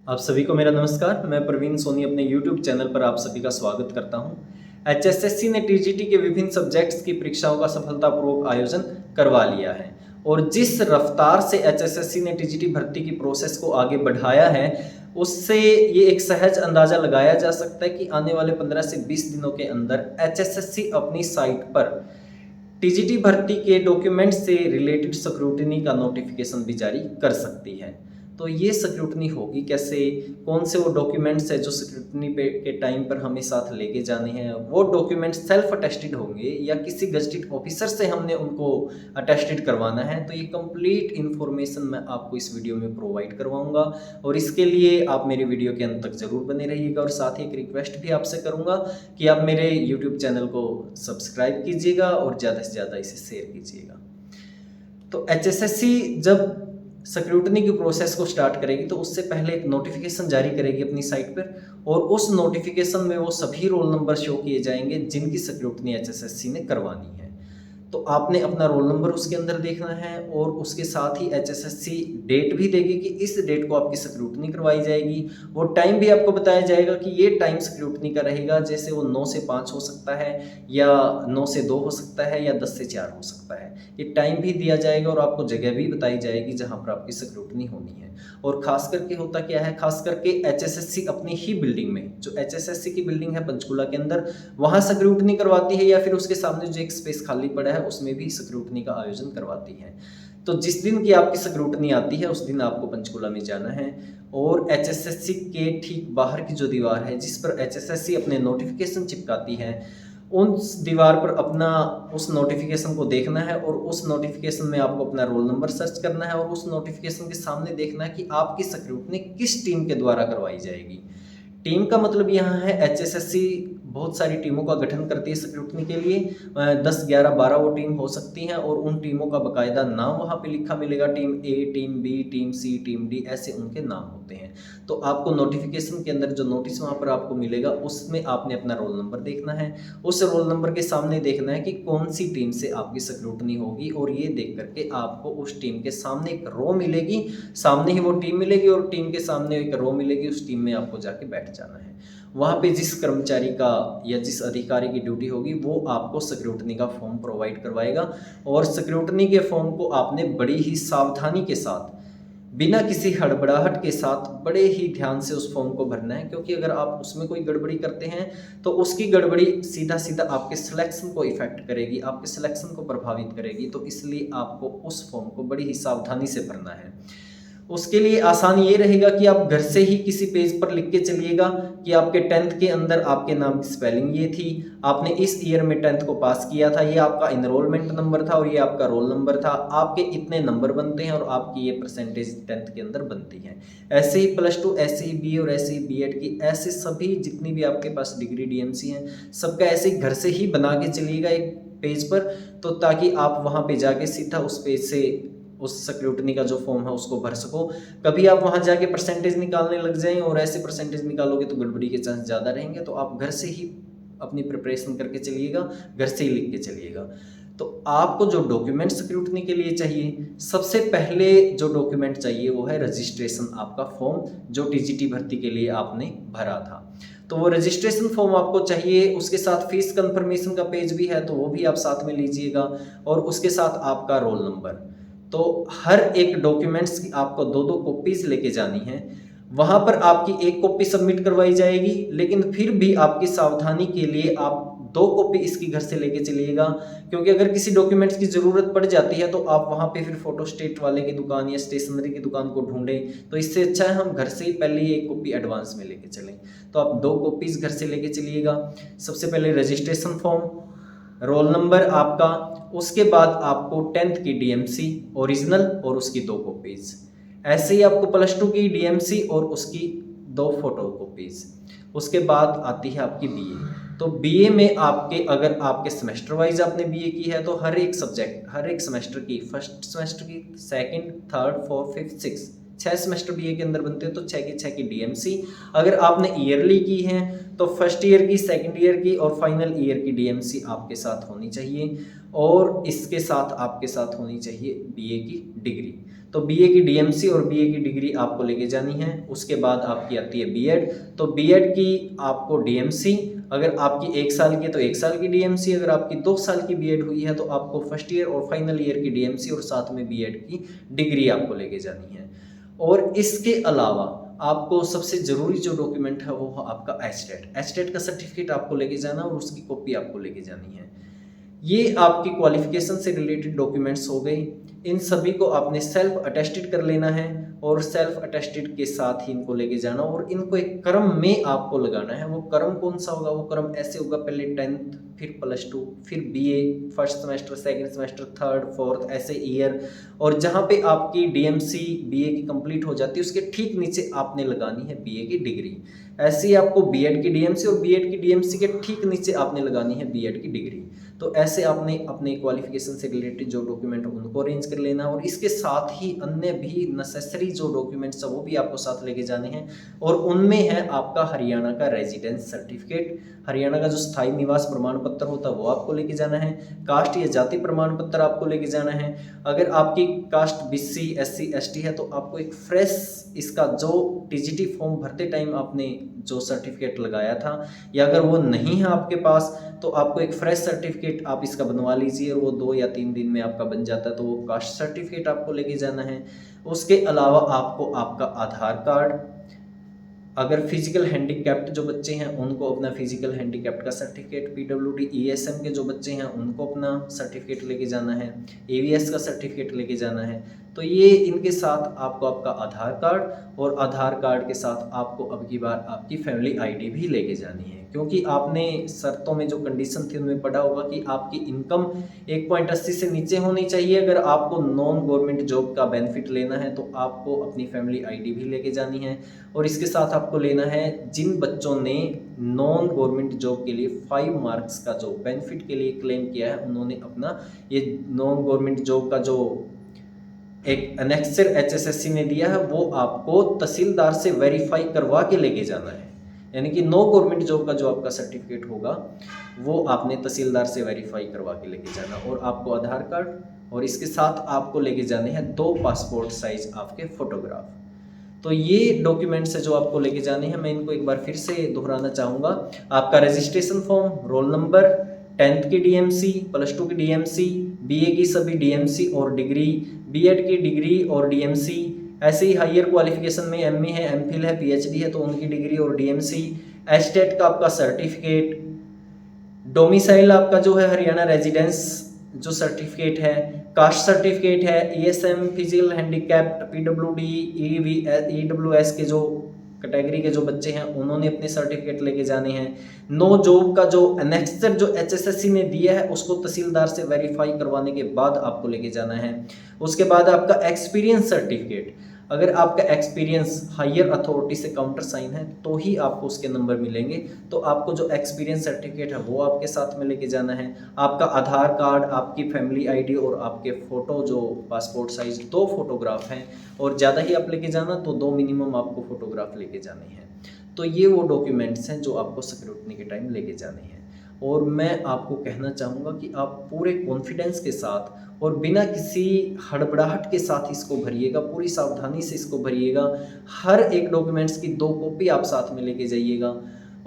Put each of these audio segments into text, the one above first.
आप सभी को मेरा नमस्कार। मैं प्रवीण सोनी अपने YouTube चैनल पर आप सभी का स्वागत करता हूं। HSSC ने TGT के विभिन्न सब्जेक्ट्स की परीक्षाओं का सफलतापूर्वक आयोजन करवा लिया है और जिस रफ्तार से HSSC ने TGT भर्ती की प्रोसेस को आगे बढ़ाया है, उससे ये एक सहज अंदाजा लगाया जा सकता है कि आने वाले 15 से 20 दिनों के अंदर HSSC अपनी साइट पर TGT भर्ती के डॉक्यूमेंट से रिलेटेड स्क्रूटनी का नोटिफिकेशन भी जारी कर सकती है। तो ये स्क्रूटनी होगी कैसे, कौन से वो डॉक्यूमेंट्स है जो स्क्रूटनी पे के टाइम पर हमें साथ लेके जाने हैं, वो डॉक्यूमेंट्स सेल्फ अटेस्टेड होंगे या किसी गजटेड ऑफिसर से हमने उनको अटेस्टेड करवाना है। तो ये कंप्लीट इन्फॉर्मेशन मैं आपको इस वीडियो में प्रोवाइड करवाऊंगा और इसके लिए आप मेरे वीडियो के अंत तक जरूर बने रहिएगा। और साथ ही एक रिक्वेस्ट भी आपसे करूंगा कि आप मेरे यूट्यूब चैनल को सब्सक्राइब कीजिएगा और ज़्यादा से ज़्यादा इसे शेयर कीजिएगा। तो HSSC जब स्क्रूटनी की प्रोसेस को स्टार्ट करेगी तो उससे पहले एक नोटिफिकेशन जारी करेगी अपनी साइट पर और उस नोटिफिकेशन में वो सभी रोल नंबर शो किए जाएंगे जिनकी स्क्रूटनी HSSC ने करवानी है। तो आपने अपना रोल नंबर उसके अंदर देखना है और उसके साथ ही HSSC डेट भी देगी कि इस डेट को आपकी स्क्रूटनी करवाई जाएगी। वो टाइम भी आपको बताया जाएगा कि ये टाइम स्क्रूटनी का रहेगा, जैसे वो 9 से 5 हो सकता है या 9 से 2 हो सकता है या 10 से 4 हो सकता है। ये टाइम भी दिया जाएगा और आपको जगह भी बताई जाएगी जहाँ पर आपकी स्क्रूटनी होनी है। और खास करके होता क्या है, खास करके HSSC अपनी ही बिल्डिंग में, जो HSSC की बिल्डिंग है पंचकूला के अंदर, वहाँ स्क्रूटनी करवाती है या फिर उसके सामने जो एक स्पेस खाली पड़ा है उसमें भी स्क्रूटनी का आयोजन करवाती है। तो जिस दिन की आपकी स्क्रूटनी आती है उस दिन आपको पंचकूला में जाना है और HSSC के ठीक बाहर की जो दीवार है जिस पर HSSC अपने नोटिफिकेशन चिपकाती है, उस दीवार पर अपना उस नोटिफिकेशन को देखना है और उस नोटिफिकेशन में आपको अपना रोल नंबर सर्च करना है और उस नोटिफिकेशन के सामने देखना है कि आपकी स्क्रूटनी किस टीम के द्वारा करवाई जाएगी। टीम का मतलब यहाँ है HSSC बहुत सारी टीमों का गठन करती है स्क्रूटनी के लिए। 10, 11, 12 वो टीम हो सकती हैं और उन टीमों का बाकायदा नाम वहाँ पे लिखा मिलेगा। Team A, team B, team C, team D, ऐसे उनके नाम होते हैं। तो आपको नोटिफिकेशन के अंदर जो नोटिस वहाँ पर आपको मिलेगा उसमें आपने अपना रोल नंबर देखना है। उस रोल नंबर के सामने देखना है कि कौन सी टीम से आपकी स्क्रूटनी होगी और ये देख करके आपको उस टीम के सामने एक रो मिलेगी, सामने ही वो टीम मिलेगी और टीम के सामने एक रो मिलेगी, उस टीम में आपको जाके बैठ जाना है। वहाँ पे जिस कर्मचारी का या जिस अधिकारी की ड्यूटी होगी वो आपको स्क्रूटनी का फॉर्म प्रोवाइड करवाएगा और स्क्रूटनी के फॉर्म को आपने बड़ी ही सावधानी के साथ, बिना किसी हड़बड़ाहट के साथ, बड़े ही ध्यान से उस फॉर्म को भरना है, क्योंकि अगर आप उसमें कोई गड़बड़ी करते हैं तो उसकी गड़बड़ी सीधा सीधा आपके सिलेक्शन को इफेक्ट करेगी, आपके सिलेक्शन को प्रभावित करेगी। तो इसलिए आपको उस फॉर्म को बड़ी ही सावधानी से भरना है। उसके लिए आसान ये रहेगा कि आप घर से ही किसी पेज पर लिख के चलिएगा कि आपके 10th के अंदर आपके नाम की स्पेलिंग ये थी, आपने इस ईयर में 10th को पास किया था, ये आपका इनरोलमेंट नंबर था और ये आपका रोल नंबर था, आपके इतने नंबर बनते हैं और आपकी ये परसेंटेज 10th के अंदर बनती है। ऐसे ही +2, ऐसे ही BA और ऐसे ही B.Ed की, ऐसे सभी जितनी भी आपके पास डिग्री DMC हैं, सबका ऐसे ही घर से ही बना के चलिएगा एक पेज पर, तो ताकि आप वहाँ पे जाके सीधा उस पेज से उस स्क्रूटनी का जो फॉर्म है उसको भर सको। कभी आप वहाँ जाके परसेंटेज निकालने लग जाएं और ऐसे परसेंटेज निकालोगे तो गड़बड़ी के चांस ज़्यादा रहेंगे। तो आप घर से ही अपनी प्रिपरेशन करके चलिएगा, घर से ही लिख के चलिएगा। तो आपको जो डॉक्यूमेंट स्क्रूटनी के लिए चाहिए, सबसे पहले जो डॉक्यूमेंट चाहिए वो है रजिस्ट्रेशन, आपका फॉर्म जो TGT भर्ती के लिए आपने भरा था। तो वो रजिस्ट्रेशन फॉर्म आपको चाहिए, उसके साथ फीस कंफर्मेशन का पेज भी है तो वो भी आप साथ में लीजिएगा और उसके साथ आपका रोल नंबर। तो हर एक डॉक्यूमेंट्स की आपको 2-2 कॉपीज लेके जानी है। वहाँ पर आपकी एक कॉपी सबमिट करवाई जाएगी, लेकिन फिर भी आपकी सावधानी के लिए आप 2 कॉपी इसकी घर से लेके चलिएगा, क्योंकि अगर किसी डॉक्यूमेंट्स की ज़रूरत पड़ जाती है तो आप वहाँ पे फिर फोटोस्टेट वाले की दुकान या स्टेशनरी की दुकान को ढूंढें। तो इससे अच्छा है हम घर से ही पहले ही एक कॉपी एडवांस में लेके चलें। तो आप 2 कॉपीज़ घर से लेके चलिएगा। सबसे पहले रजिस्ट्रेशन फॉर्म, रोल नंबर आपका, उसके बाद आपको 10th की DMC ओरिजिनल और उसकी 2 कॉपीज़, ऐसे ही आपको +2 की DMC और उसकी 2 फोटो कॉपीज़। उसके बाद आती है आपकी BA। तो BA में आपके, अगर आपके सेमेस्टर वाइज आपने BA की है तो हर एक सब्जेक्ट, हर एक सेमेस्टर की, फर्स्ट सेमेस्टर की, second, third, fourth, fifth, six, 6 semester BA के अंदर बनते हैं तो 6 की 6 की DMC। अगर आपने ईयरली की है तो फर्स्ट ईयर की, सेकंड ईयर की और फाइनल ईयर की DMC आपके साथ होनी चाहिए और इसके साथ आपके साथ होनी चाहिए BA की डिग्री। तो बीए की डीएमसी और बीए की डिग्री आपको लेके जानी है। उसके बाद आपकी आती है बीएड, तो बीएड की आपको डीएमसी, अगर आपकी 1 साल की है तो 1 साल की डीएमसी, अगर आपकी 2 साल की बीएड हुई है तो आपको फर्स्ट ईयर और फाइनल ईयर की डीएमसी और साथ में बीएड की डिग्री आपको लेके जानी है। और इसके अलावा आपको सबसे ज़रूरी जो डॉक्यूमेंट है वो आपका एस्टेट का सर्टिफिकेट आपको लेके जाना और उसकी कॉपी आपको लेके जानी है। ये आपकी क्वालिफिकेशन से रिलेटेड डॉक्यूमेंट्स हो गई। इन सभी को आपने सेल्फ अटेस्टेड कर लेना है और सेल्फ अटेस्टेड के साथ ही इनको लेके जाना और इनको एक क्रम में आपको लगाना है। वो क्रम कौन सा होगा? वो क्रम ऐसे होगा, पहले 10th, फिर +2, फिर BA first semester, second semester, third, fourth, ऐसे ईयर। और जहाँ पे आपकी डीएमसी बीए की कंप्लीट हो जाती है उसके ठीक नीचे आपने लगानी है बीए की डिग्री। ऐसे ही आपको बीएड की डीएमसी और बीएड की डीएमसी के ठीक नीचे आपने लगानी है बीएड की डिग्री। तो ऐसे आपने अपने क्वालिफिकेशन से रिलेटेड जो डॉक्यूमेंट उनको अरेंज कर लेना और इसके साथ ही अन्य भी नेसेसरी जो डॉक्यूमेंट्स है वो भी आपको साथ लेके जाने हैं। और उनमें है आपका हरियाणा का रेजिडेंस सर्टिफिकेट, हरियाणा का जो स्थायी निवास प्रमाण पत्र होता है वो आपको लेके जाना है। कास्ट या जाति प्रमाण पत्र आपको लेके जाना है। अगर आपकी कास्ट बीसी, एससी, एसटी है तो आपको एक फ्रेश इसका जो टीजीटी फॉर्म भरते टाइम आपने जो सर्टिफिकेट लगाया था, या अगर वो नहीं है आपके पास तो आपको एक फ्रेश सर्टिफिकेट आप इसका बनवा लीजिए और वो 2 या 3 दिन में आपका बन जाता है। तो वो कास्ट सर्टिफिकेट आपको लेके जाना है। उसके अलावा आपको आपका आधार कार्ड, अगर फिजिकल हैंडीकैप्ट जो बच्चे हैं उनको अपना फिजिकल हैंडीकैप्ट का सर्टिफिकेट, पीडब्ल्यूडी ईएसएम के जो बच्चे हैं उनको अपना सर्टिफिकेट लेके जाना है, एवीएस का सर्टिफिकेट लेके जाना है। तो ये इनके साथ आपको आपका आधार कार्ड और आधार कार्ड के साथ आपको अब की बार आपकी फैमिली आईडी भी लेके जानी है, क्योंकि आपने शर्तों में जो कंडीशन थी उनमें पढ़ा होगा कि आपकी इनकम 1.80 से नीचे होनी चाहिए। अगर आपको नॉन गवर्नमेंट जॉब का बेनिफिट लेना है तो आपको अपनी फैमिली आईडी भी लेके जानी है। और इसके साथ आपको लेना है जिन बच्चों ने नॉन गवर्नमेंट जॉब के लिए 5 मार्क्स का जो बेनिफिट के लिए क्लेम किया है उन्होंने अपना ये नॉन गवर्नमेंट जॉब का जो एक एनेक्सर एचएसएससी ने दिया है वो आपको तहसीलदार से वेरीफाई करवा के लेके जाना है। यानी कि नो गवर्नमेंट जॉब का जो आपका सर्टिफिकेट होगा वो आपने तहसीलदार से वेरीफाई करवा के लेके जाना। और आपको आधार कार्ड और इसके साथ आपको लेके जाने हैं 2 पासपोर्ट साइज आपके फोटोग्राफ। तो ये डॉक्यूमेंट्स है जो आपको लेके जाने हैं। मैं इनको एक बार फिर से दोहराना चाहूँगा। आपका registration form, roll number, 10th की डीएमसी, +2 की डीएमसी, बीए की सभी डीएमसी और डिग्री, बीएड की डिग्री और डीएमसी, ऐसे ही हायर क्वालिफिकेशन में एमए है, एमफिल है, पीएचडी है तो उनकी डिग्री और डीएमसी, एस्टेट का आपका सर्टिफिकेट, डोमिसाइल आपका जो है हरियाणा रेजिडेंस जो सर्टिफिकेट है, कास्ट सर्टिफिकेट है, ESM, physical handicapped, PWD, EWS के जो कैटेगरी के जो बच्चे हैं उन्होंने अपने सर्टिफिकेट लेके जाने हैं। नो जॉब का जो एनेक्सर जो एचएसएससी ने दिया है उसको तहसीलदार से वेरीफाई करवाने के बाद आपको लेके जाना है। उसके बाद आपका एक्सपीरियंस सर्टिफिकेट, अगर आपका एक्सपीरियंस हायर अथॉरिटी से काउंटर साइन है तो ही आपको उसके नंबर मिलेंगे। तो आपको जो एक्सपीरियंस सर्टिफिकेट है वो आपके साथ में लेके जाना है। आपका आधार कार्ड, आपकी फैमिली आईडी और आपके फ़ोटो जो पासपोर्ट साइज 2 फोटोग्राफ हैं, और ज़्यादा ही आप लेके जाना तो 2 मिनिमम आपको फोटोग्राफ लेके जाने हैं। तो ये वो डॉक्यूमेंट्स हैं जो आपको स्क्रूटनी के टाइम लेके जाने हैं। और मैं आपको कहना चाहूँगा कि आप पूरे कॉन्फिडेंस के साथ और बिना किसी हड़बड़ाहट के साथ इसको भरिएगा, पूरी सावधानी से इसको भरिएगा। हर एक डॉक्यूमेंट्स की 2 कॉपी आप साथ में लेके जाइएगा।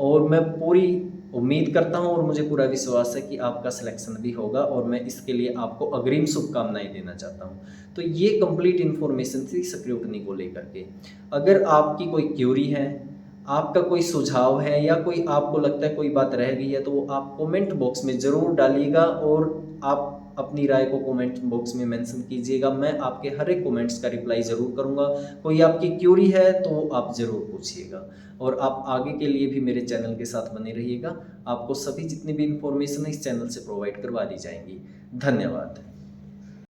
और मैं पूरी उम्मीद करता हूं और मुझे पूरा विश्वास है कि आपका सिलेक्शन भी होगा, और मैं इसके लिए आपको अग्रिम शुभकामनाएं देना चाहता हूं। तो ये कंप्लीट इन्फॉर्मेशन थी स्क्रूटनी को लेकर के। अगर आपकी कोई क्यूरी है, आपका कोई सुझाव है, या कोई आपको लगता है कोई बात रह गई है तो वो आप कमेंट बॉक्स में ज़रूर डालिएगा और आप अपनी राय को कमेंट बॉक्स में मेंशन कीजिएगा। मैं आपके हर एक कमेंट्स का रिप्लाई ज़रूर करूंगा। कोई आपकी क्यूरी है तो आप ज़रूर पूछिएगा। और आप आगे के लिए भी मेरे चैनल के साथ बने रहिएगा। आपको सभी जितनी भी इंफॉर्मेशन है इस चैनल से प्रोवाइड करवा दी जाएंगी। धन्यवाद।